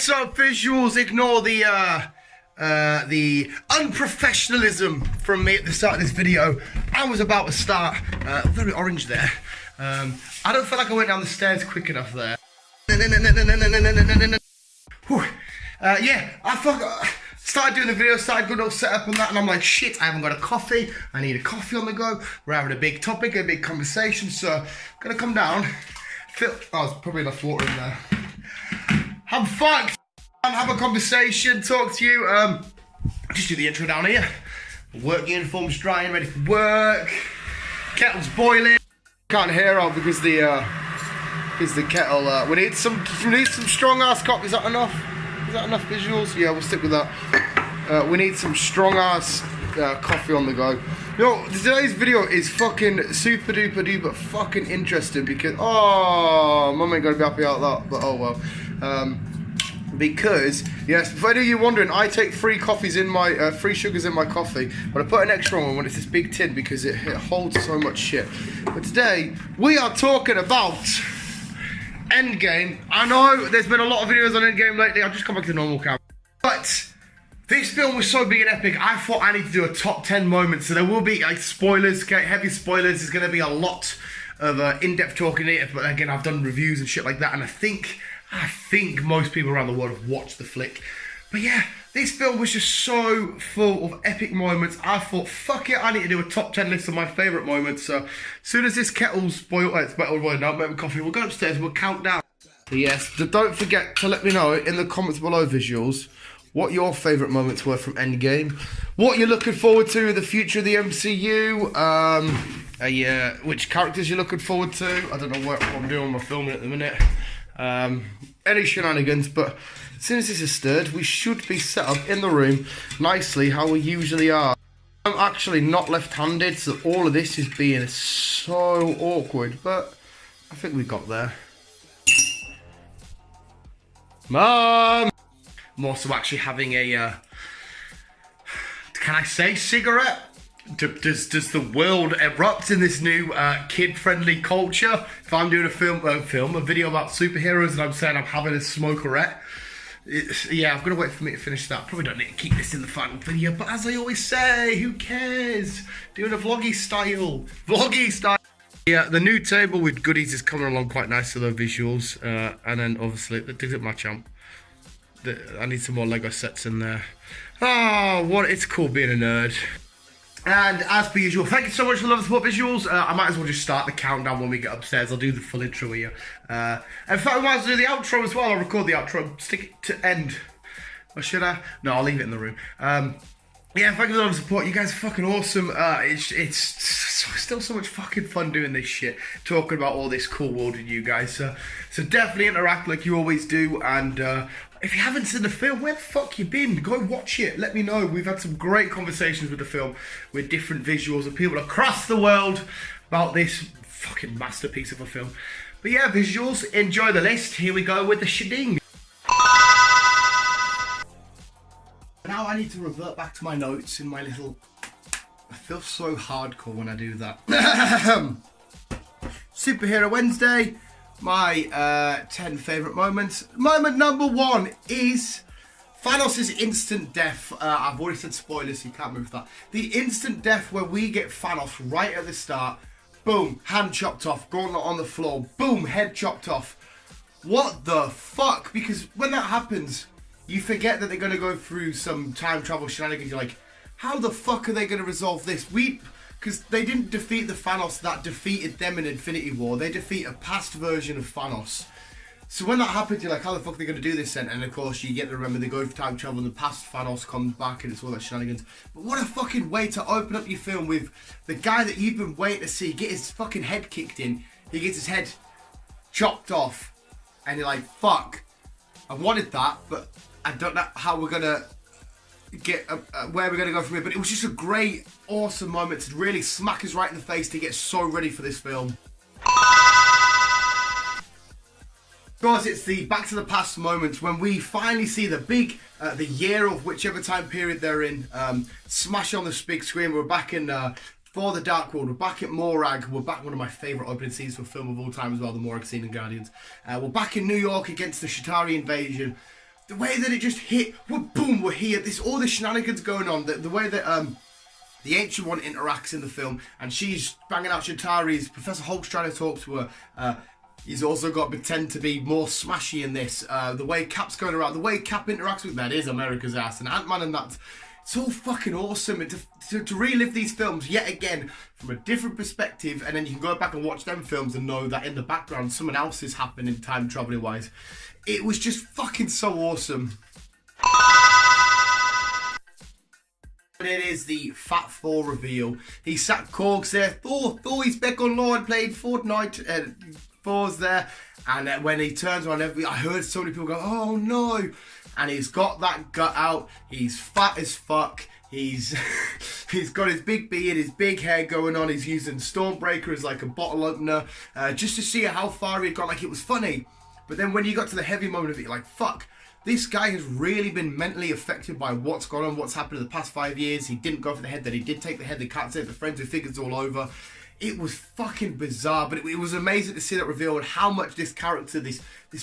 So visuals, ignore the unprofessionalism from me at the start of this video. I was about to start, very orange there. I don't feel like I went down the stairs quick enough there. Yeah, I started doing the video, started good old setup and that, and I'm like, shit, I haven't got a coffee. I need a coffee on the go. We're having a big topic, a big conversation, so I'm gonna come down. Oh, there's probably enough water in there. Have fun, have a conversation, talk to you. Just do the intro down here. Work uniforms drying, ready for work. Kettle's boiling. Can't hear out because the kettle. We need some strong ass coffee. Is that enough? Is that enough visuals? Yeah, we'll stick with that. We need some strong ass coffee on the go. You know, today's video is fucking super duper duper fucking interesting because mum ain't gonna be happy about that, but oh well. Because yes, for any of you wondering, I take free sugars in my coffee, but I put an extra one when it's this big tin because it holds so much shit. But today we are talking about Endgame. I know there's been a lot of videos on Endgame lately. I've just come back to the normal camera, but this film was so big and epic, I thought I need to do a top 10 moments. So there will be like spoilers, heavy spoilers. There's going to be a lot of in-depth talking in it. But again, I've done reviews and shit like that, and I think most people around the world have watched the flick. But yeah, this film was just so full of epic moments. I thought, fuck it, I need to do a top 10 list of my favourite moments. So as soon as this kettle's boiled, it's boiled now, make me coffee, we'll go upstairs, we'll count down. But yes, don't forget to let me know in the comments below, visuals, what your favourite moments were from Endgame, what you're looking forward to in the future of the MCU, which characters you're looking forward to. I don't know what I'm doing on my filming at the minute. Any shenanigans, but as soon as this is stirred, we should be set up in the room nicely how we usually are. I'm actually not left-handed, so all of this is being so awkward, but I think we got there. Mum! I'm also actually having a, can I say cigarette? Does the world erupt in this new kid-friendly culture? If I'm doing a video about superheroes and I'm saying I'm having a smokerette, yeah, I've got to wait for me to finish that. Probably don't need to keep this in the final video, but as I always say, who cares? Doing a vloggy style. Yeah, the new table with goodies is coming along quite nice to the visuals, and then obviously, that doesn't my champ. I need some more Lego sets in there. Oh, it's cool being a nerd. And as per usual, thank you so much for the love and support, visuals. I might as well just start the countdown when we get upstairs. I'll do the full intro here. In fact, I might as well do the outro as well. I'll record the outro, stick it to end. Or should I? No, I'll leave it in the room. Yeah, thank you for the love and support. You guys are fucking awesome. It's still so much fucking fun doing this shit. Talking about all this cool world with you guys. So definitely interact like you always do. And if you haven't seen the film, where the fuck you been? Go watch it. Let me know. We've had some great conversations with the film, with different visuals of people across the world about this fucking masterpiece of a film. But yeah, visuals, enjoy the list. Here we go with the sheding. Now I need to revert back to my notes in my little... I feel so hardcore when I do that. Superhero Wednesday. My 10 favourite moments. Moment number 1 is Thanos' instant death. I've already said spoilers, so you can't move that. The instant death where we get Thanos right at the start. Boom, hand chopped off, gauntlet on the floor. Boom, head chopped off. What the fuck? Because when that happens, you forget that they're going to go through some time travel shenanigans. You're like, how the fuck are they going to resolve this? Because they didn't defeat the Thanos that defeated them in Infinity War. They defeat a past version of Thanos. So when that happens, you're like, how the fuck are they going to do this then? And of course, you get to remember they go for time travel and the past Thanos comes back and it's all that shenanigans. But what a fucking way to open up your film with the guy that you've been waiting to see get his fucking head kicked in. He gets his head chopped off. And you're like, fuck. I wanted that, but I don't know how we're going to get where we're going to go from here. But it was just a great, awesome moment to really smack us right in the face to get so ready for this film. Of course, it's the back to the past moments when we finally see the big, the year of whichever time period they're in, smash on the big screen. We're back in For the Dark World. We're back at Morag. We're back, one of my favourite opening scenes for a film of all time as well, the Morag scene in Guardians. We're back in New York against the Chitauri invasion. the way that it just hit, boom, we're here. All this shenanigans going on. The way that the Ancient One interacts in the film, and she's banging out Chitauri's. Professor Hulk's trying to talk to her. He's also got to pretend to be more smashy in this. The way Cap's going around, the way Cap interacts with that is America's ass, and Ant-Man and that. It's all fucking awesome. And to relive these films yet again from a different perspective, and then you can go back and watch them films and know that in the background something else is happening time traveling wise. It was just fucking so awesome. It is the Fat Thor reveal. He sat Korg's there. Thor, he's back online playing Fortnite. Thor's there, and when he turns around, I heard so many people go, "Oh no!" And he's got that gut out. He's fat as fuck. He's got his big beard, his big hair going on. He's using Stormbreaker as like a bottle opener, just to see how far he'd got. Like, it was funny, but then when you got to the heavy moment of it, you're like, fuck. This guy has really been mentally affected by what's gone on, what's happened in the past 5 years. He didn't go for the head, then he did take the head. They can't say the friends who figures all over. It was fucking bizarre, but it was amazing to see that reveal and how much this character, this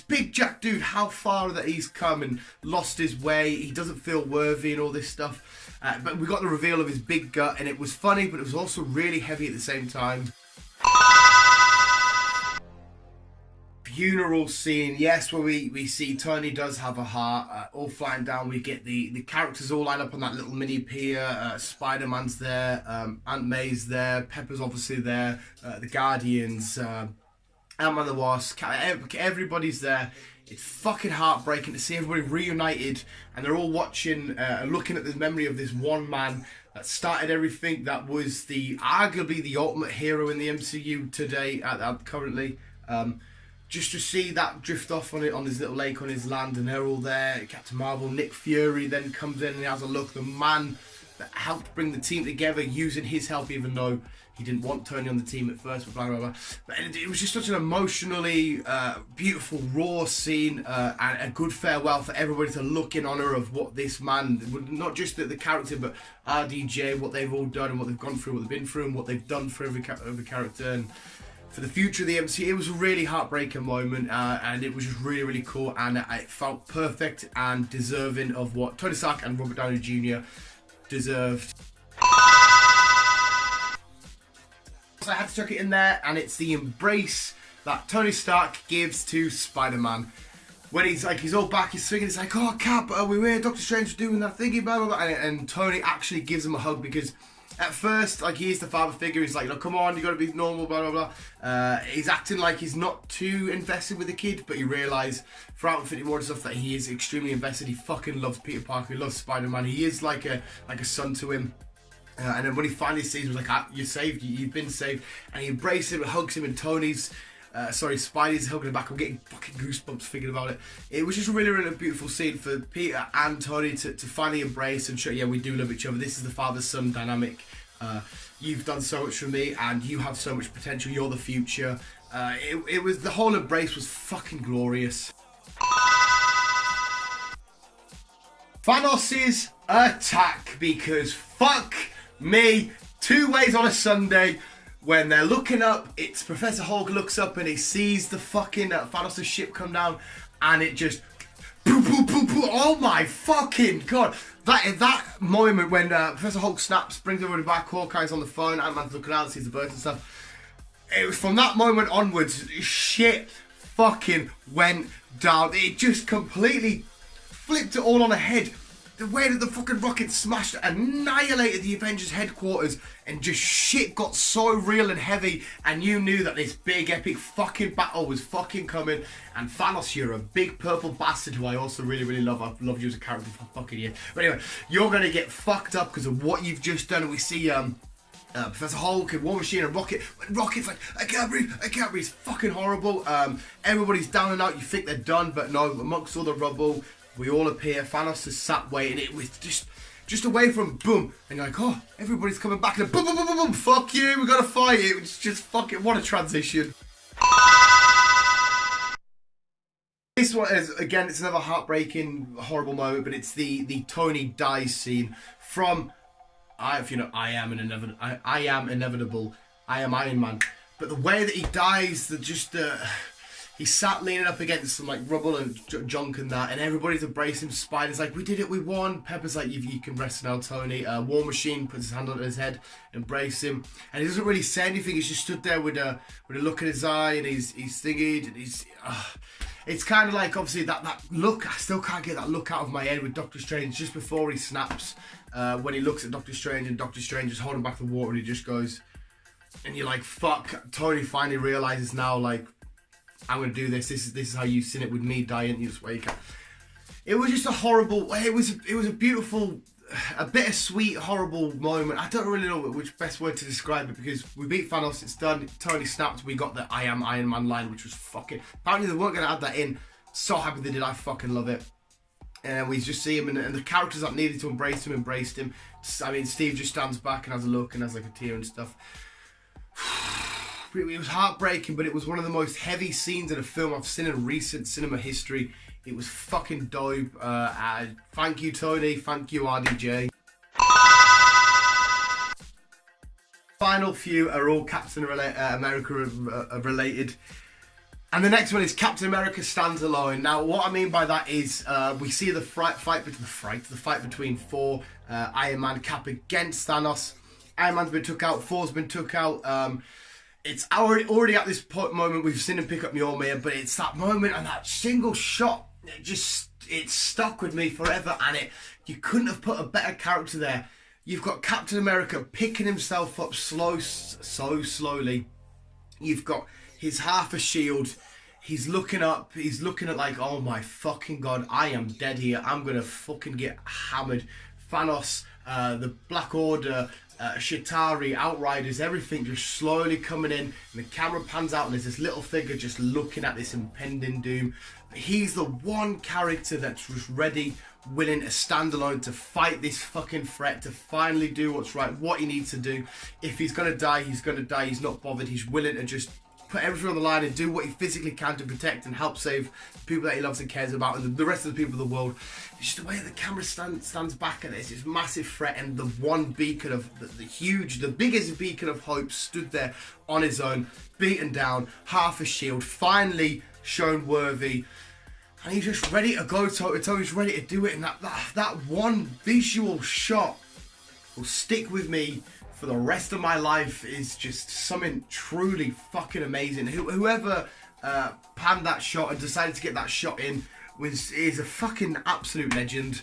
big jack dude, how far that he's come and lost his way. He doesn't feel worthy and all this stuff. But we got the reveal of his big gut, and it was funny, but it was also really heavy at the same time. Funeral scene, yes, where we see Tony does have a heart, all flying down. We get the characters all lined up on that little mini pier. Spider-Man's there, Aunt May's there, Pepper's obviously there, the Guardians, Ant-Man the Wasp, everybody's there. It's fucking heartbreaking to see everybody reunited, and they're all watching, looking at the memory of this one man that started everything, that was arguably the ultimate hero in the MCU today, currently. Just to see that drift off on his little lake on his land, and they're all there. Captain Marvel, Nick Fury then comes in and he has a look. The man that helped bring the team together, using his help, even though he didn't want Tony on the team at first, blah, blah, blah. But it was just such an emotionally beautiful, raw scene, and a good farewell for everybody to look in honour of what this man, not just the character, but RDJ, what they've all done and what they've gone through, what they've been through, and what they've done for every character. And for the future of the MCU, it was a really heartbreaking moment, and it was just really, really cool, and it felt perfect and deserving of what Tony Stark and Robert Downey Jr. deserved. So I had to chuck it in there, and it's the embrace that Tony Stark gives to Spider-Man. When he's all back, he's swinging, it's like, "Oh, Cap, we were Doctor Strange doing that thingy, blah, blah, blah," and Tony actually gives him a hug, because at first, like, he is the father figure. He's like, "No, come on, you got to be normal, blah, blah, blah." He's acting like he's not too invested with the kid, but you realise throughout Infinity War and stuff that he is extremely invested. He fucking loves Peter Parker. He loves Spider-Man. He is like a son to him. And then when he finally sees him, he's like, "You're saved. You've been saved." And he embraces him and hugs him, and Spidey's hugging him back. I'm getting fucking goosebumps thinking about it. It was just a really, really beautiful scene for Peter and Tony to finally embrace and show, yeah, we do love each other. This is the father-son dynamic. You've done so much for me, and you have so much potential. You're the future. It was, the whole embrace was fucking glorious. Thanos' attack, because fuck me, 2 ways on a Sunday. When they're looking up, it's Professor Hulk looks up and he sees the fucking Thanos' ship come down, and it just poo, poo, poo, poo. Oh my fucking god! That moment when Professor Hulk snaps, brings everybody back, Hawkeye's on the phone, Ant-Man's looking out, sees the birds and stuff. It was from that moment onwards, shit fucking went down. It just completely flipped it all on a head. The way that the fucking rocket smashed, annihilated the Avengers headquarters, and just shit got so real and heavy, and you knew that this big epic fucking battle was fucking coming. And Thanos, you're a big purple bastard who I also really, really love. I've loved you as a character for fucking years. But anyway, you're gonna get fucked up because of what you've just done. And we see Professor Hulk and War Machine and Rocket. Rocket's like, I can't breathe. It's fucking horrible. Everybody's down and out. You think they're done, but no, amongst all the rubble, we all appear. Thanos is sat waiting. It was just away from boom, and you're like, oh, everybody's coming back, and boom, boom, boom, boom, boom. Fuck you, we gotta fight. It was just fucking, what a transition. This one is, again, it's another heartbreaking, horrible moment, but it's the Tony dies scene from, I am inevitable. I am Iron Man. But the way that he dies, He sat leaning up against some like rubble and junk and that, and everybody's embracing him. Spider's like, we did it, we won. Pepper's like, you can rest now, Tony. War Machine puts his hand on his head, embrace him, and he doesn't really say anything. He's just stood there with a look in his eye, and he's thinking, and he's. It's kind of like, obviously, that look. I still can't get that look out of my head with Doctor Strange just before he snaps. When he looks at Doctor Strange, and Doctor Strange is holding back the water, and he just goes, and you're like, fuck. Tony finally realizes now, like, I'm gonna do this. This is how you've seen it with me dying. You just wake up. It was just a horrible. It was a beautiful, a bittersweet, horrible moment. I don't really know which best word to describe it, because we beat Thanos. It's done. Tony snapped. We got the "I am Iron Man" line, which was fucking. Apparently they weren't gonna add that in. So happy they did. I fucking love it. And we just see him, and the characters that needed to embrace him embraced him. I mean, Steve just stands back and has a look and has like a tear and stuff. It was heartbreaking, but it was one of the most heavy scenes in a film I've seen in recent cinema history. It was fucking dope. Thank you, Tony. Thank you, RDJ. Final few are all Captain America related. And the next one is Captain America Stands Alone. Now, what I mean by that is we see the fight between Thor, Iron Man, Cap against Thanos. Iron Man's been took out. Thor's been took out. It's already at this moment we've seen him pick up Mjolnir, but it's that moment and that single shot. It stuck with me forever, and you couldn't have put a better character there. You've got Captain America picking himself up so slowly. You've got his half a shield. He's looking up. He's looking at like, oh my fucking god, I am dead here. I'm gonna fucking get hammered. Thanos, the Black Order, Chitauri, Outriders, everything just slowly coming in, and the camera pans out and there's this little figure just looking at this impending doom. He's the one character that's just ready, willing to stand alone to fight this fucking threat, to finally do what's right, what he needs to do. If he's gonna die, he's gonna die. He's not bothered. He's willing to just put everything on the line and do what he physically can to protect and help save the people that he loves and cares about, and the rest of the people of the world. It's just the way the camera stands back at this massive threat, and the one beacon of the biggest beacon of hope stood there on his own, beaten down, half a shield, finally shown worthy, and he's just ready to go toe to toe. He's ready to do it, and that one visual shot will stick with me for the rest of my life. Is just something truly fucking amazing. Whoever panned that shot and decided to get that shot in is a fucking absolute legend.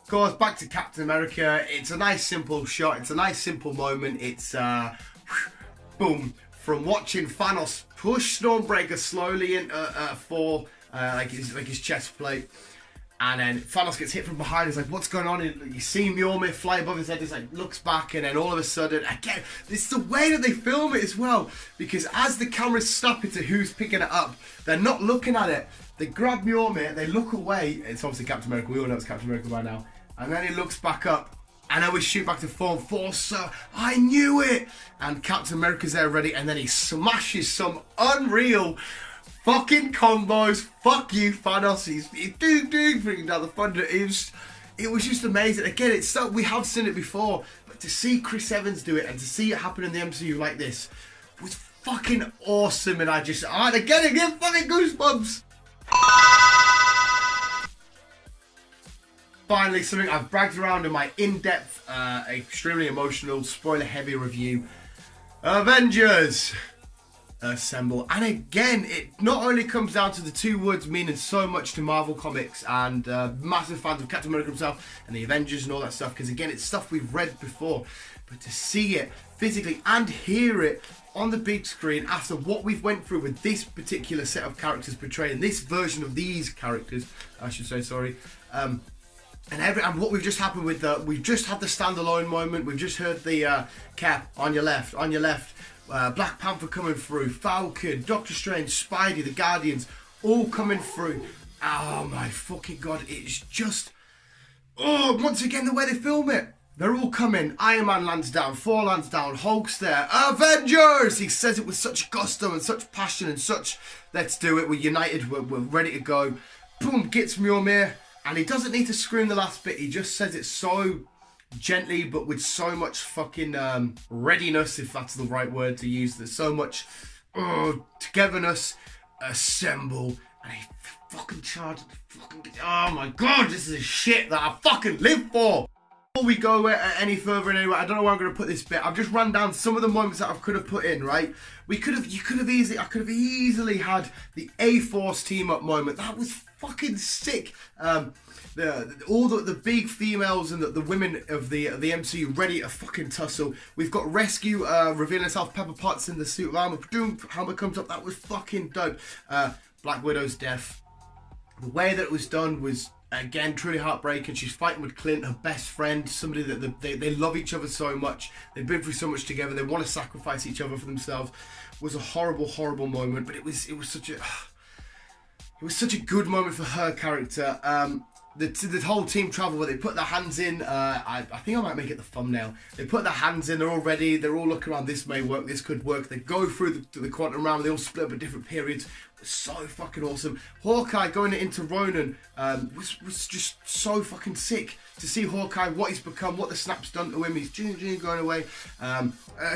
Of course, back to Captain America. It's a nice simple shot. It's a nice simple moment. It's boom, from watching Thanos push Stormbreaker slowly into Thor, like his chest plate. And then Thanos gets hit from behind. He's like, what's going on? And you see Mjolnir fly above his head. He's like, looks back, and then all of a sudden, again, it's the way that they film it as well. Because as the cameras snap into who's picking it up, they're not looking at it. They grab Mjolnir, they look away. It's obviously Captain America. We all know it's Captain America by now. And then he looks back up, and then we shoot back to Thor. Thor, so I knew it. And Captain America's there ready, and then he smashes some unreal fucking combos. Fuck you, Thanos. He's bringing down the thunder. It was just amazing. Again, it's so, we have seen it before, but to see Chris Evans do it and to see it happen in the MCU like this was fucking awesome. And I get fucking goosebumps. Finally, something I've bragged around in my in-depth, extremely emotional, spoiler-heavy review: Avengers Assemble. And again, it not only comes down to the two words meaning so much to Marvel Comics and massive fans of Captain America himself and the Avengers and all that stuff, because again, it's stuff we've read before, but to see it physically and hear it on the big screen after what we've went through with this particular set of characters portraying this version of these characters, I should say, sorry, and what we've just happened with we've just had the standalone moment. We've just heard the Cap on your left, Black Panther coming through, Falcon, Doctor Strange, Spidey, the Guardians, all coming through. Oh my fucking god, it's just, once again, the way they film it. They're all coming. Iron Man lands down, Thor lands down, Hulk's there, Avengers! He says it with such gusto and such passion and such, let's do it, we're united, we're ready to go. Boom, gets Mjolnir, and he doesn't need to scream the last bit, he just says it so gently, but with so much fucking readiness, if that's the right word to use. There's so much togetherness. Assemble, and he fucking charged. Oh my god, this is shit that I fucking live for. Before we go any further and anyway, I don't know where I'm going to put this bit. I've just run down some of the moments that I could have put in, right? I could have easily had the A-Force team up moment. That was fucking sick. All the big females and the women of the MCU ready to fucking tussle. We've got Rescue revealing herself, Pepper Potts in the suit of armor. Doom, hammer comes up. That was fucking dope. Black Widow's death. The way that it was done was, again, truly heartbreaking. She's fighting with Clint, her best friend, somebody that they love each other so much. They've been through so much together. They want to sacrifice each other for themselves. It was a horrible, horrible moment, but it was such a good moment for her character. The whole team travel where they put their hands in. I think I might make it the thumbnail. They put their hands in. They're all ready. They're all looking around. This may work. This could work. They go through the quantum realm. They all split up at different periods. It was so fucking awesome. Hawkeye going into Ronan was just so fucking sick to see Hawkeye, what he's become, what the snap's done to him. He's going away.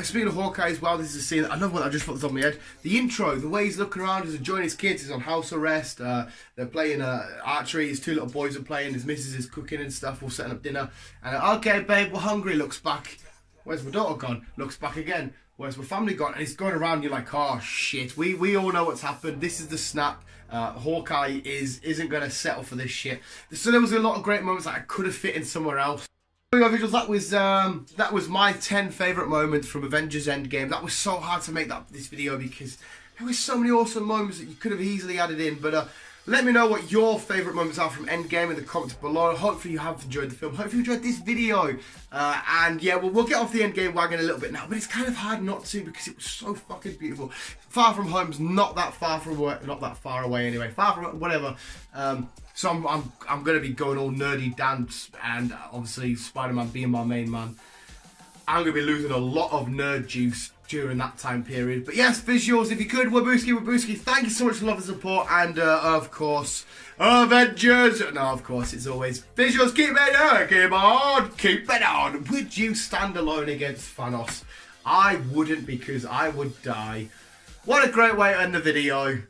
Speaking of Hawkeye as well, this is a scene. Another one I just put on my head. The intro, the way he's looking around, he's enjoying his kids. He's on house arrest. They're playing archery. His two little boys are playing. His missus is cooking and stuff. We're setting up dinner. And okay, babe, we're hungry. Looks back. Where's my daughter gone? Looks back again. Where's my family gone? And he's going around. You're like, oh shit. We all know what's happened. This is the snap. Hawkeye isn't going to settle for this shit. So there was a lot of great moments that I could have fit in somewhere else. That was my 10 favourite moments from Avengers Endgame. That was so hard to make this video because there were so many awesome moments that you could have easily added in. But let me know what your favourite moments are from Endgame in the comments below. Hopefully you have enjoyed the film. Hopefully you enjoyed this video. And yeah, we'll get off the Endgame wagon a little bit now. But it's kind of hard not to because it was so fucking beautiful. Far From Home's not that far away anyway. Far From whatever. So I'm going to be going all nerdy dance, and obviously Spider-Man being my main man. I'm going to be losing a lot of nerd juice during that time period. But yes, visuals, if you could, Wabooski, thank you so much for love and support. And of course, Avengers. No, of course, it's always visuals. Keep it on. Would you stand alone against Thanos? I wouldn't, because I would die. What a great way to end the video.